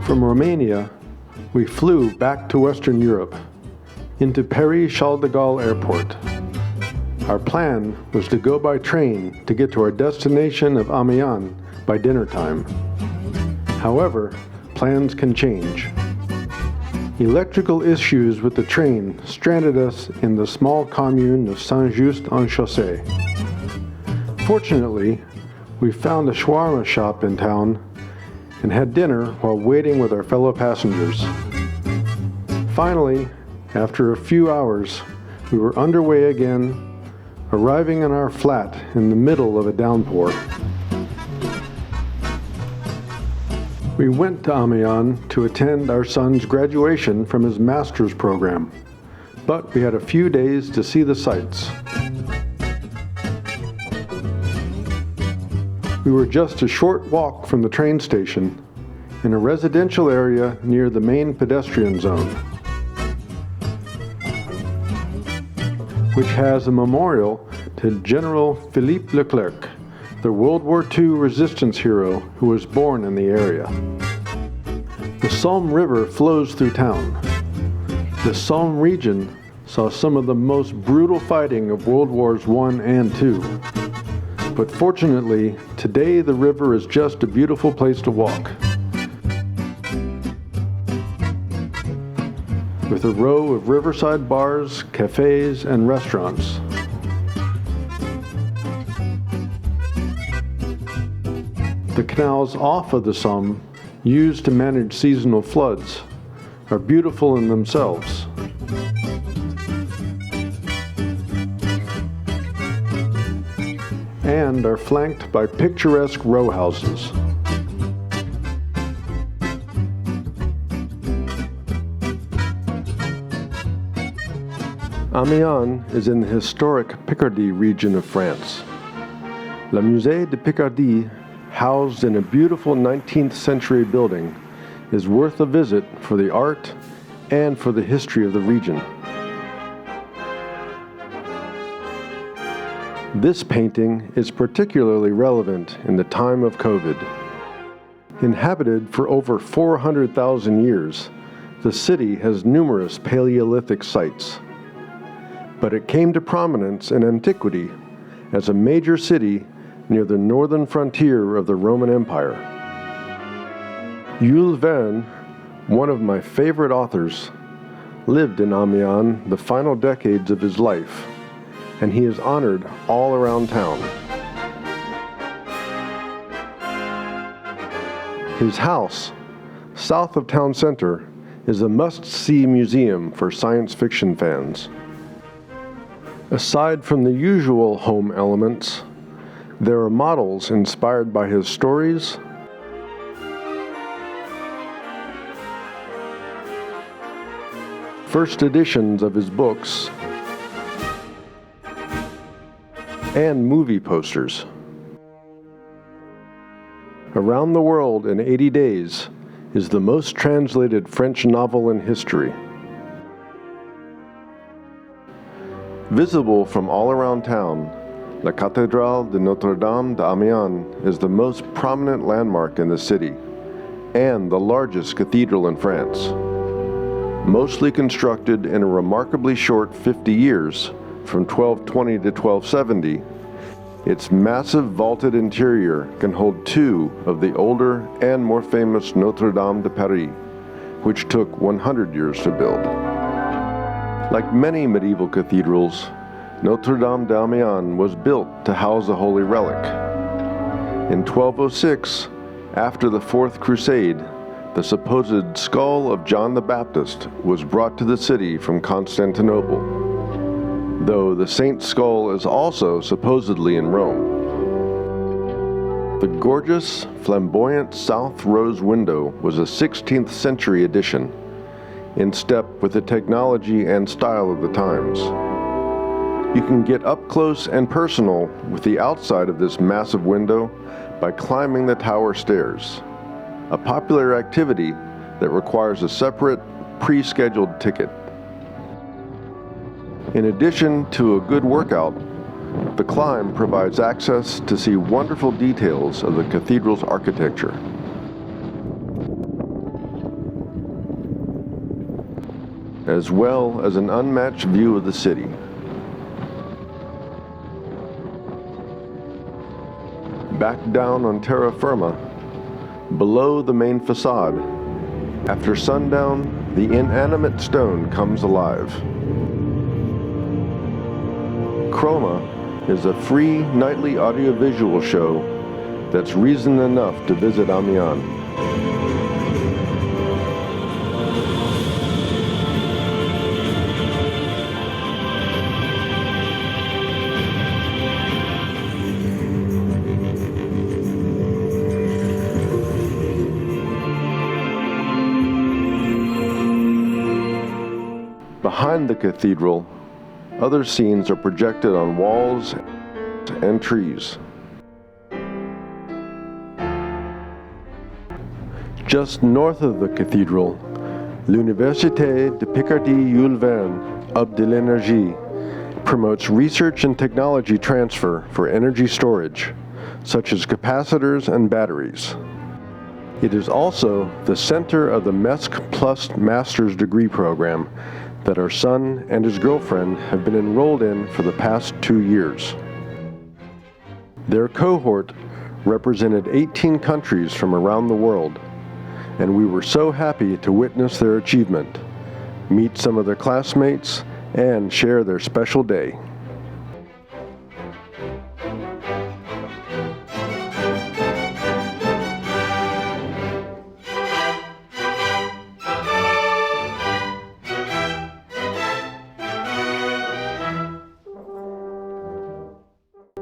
From Romania, we flew back to Western Europe, into Paris-Charles de Gaulle Airport. Our plan was to go by train to get to our destination of Amiens by dinner time. However, plans can change. Electrical issues with the train stranded us in the small commune of Saint-Just-en-Chaussée. Fortunately, we found a shawarma shop in town and had dinner while waiting with our fellow passengers. Finally, after a few hours, we were underway again, arriving in our flat in the middle of a downpour. We went to Amiens to attend our son's graduation from his master's program, but we had a few days to see the sights. We were just a short walk from the train station in a residential area near the main pedestrian zone, which has a memorial to General Philippe Leclerc, the World War II resistance hero who was born in the area. The Somme River flows through town. The Somme region saw some of the most brutal fighting of World Wars I and II. But fortunately, today the river is just a beautiful place to walk, with a row of riverside bars, cafes, and restaurants. The canals off of the Somme, used to manage seasonal floods, are beautiful in themselves. And are flanked by picturesque row houses. Amiens is in the historic Picardy region of France. Le Musée de Picardie, housed in a beautiful 19th century building, is worth a visit for the art and for the history of the region. This painting is particularly relevant in the time of COVID. Inhabited for over 400,000 years, the city has numerous Paleolithic sites. But it came to prominence in antiquity as a major city near the northern frontier of the Roman Empire. Jules Verne, one of my favorite authors, lived in Amiens the final decades of his life, and he is honored all around town. His house, south of town center, is a must-see museum for science fiction fans. Aside from the usual home elements, there are models inspired by his stories, first editions of his books, and movie posters. Around the World in 80 Days is the most translated French novel in history. Visible from all around town, the Cathedral de Notre Dame d'Amiens is the most prominent landmark in the city and the largest cathedral in France. Mostly constructed in a remarkably short 50 years, from 1220 to 1270, its massive vaulted interior can hold two of the older and more famous Notre Dame de Paris, which took 100 years to build. Like many medieval cathedrals, Notre Dame d'Amiens was built to house a holy relic. In 1206, after the Fourth Crusade, the supposed skull of John the Baptist was brought to the city from Constantinople, though the saint's skull is also supposedly in Rome. The gorgeous, flamboyant south rose window was a 16th century addition, in step with the technology and style of the times. You can get up close and personal with the outside of this massive window by climbing the tower stairs, a popular activity that requires a separate, pre-scheduled ticket. In addition to a good workout, the climb provides access to see wonderful details of the cathedral's architecture. as well as an unmatched view of the city. Back down on terra firma, below the main facade, after sundown, the inanimate stone comes alive. Chroma is a free nightly audiovisual show that's reason enough to visit Amiens. Behind the cathedral, other scenes are projected on walls and trees. Just north of the cathedral, l'Université de Picardie Jules Verne of de l'Énergie promotes research and technology transfer for energy storage, such as capacitors and batteries. It is also the center of the MESC Plus Master's Degree program that our son and his girlfriend have been enrolled in for the past 2 years. Their cohort represented 18 countries from around the world, and we were so happy to witness their achievement, meet some of their classmates, and share their special day.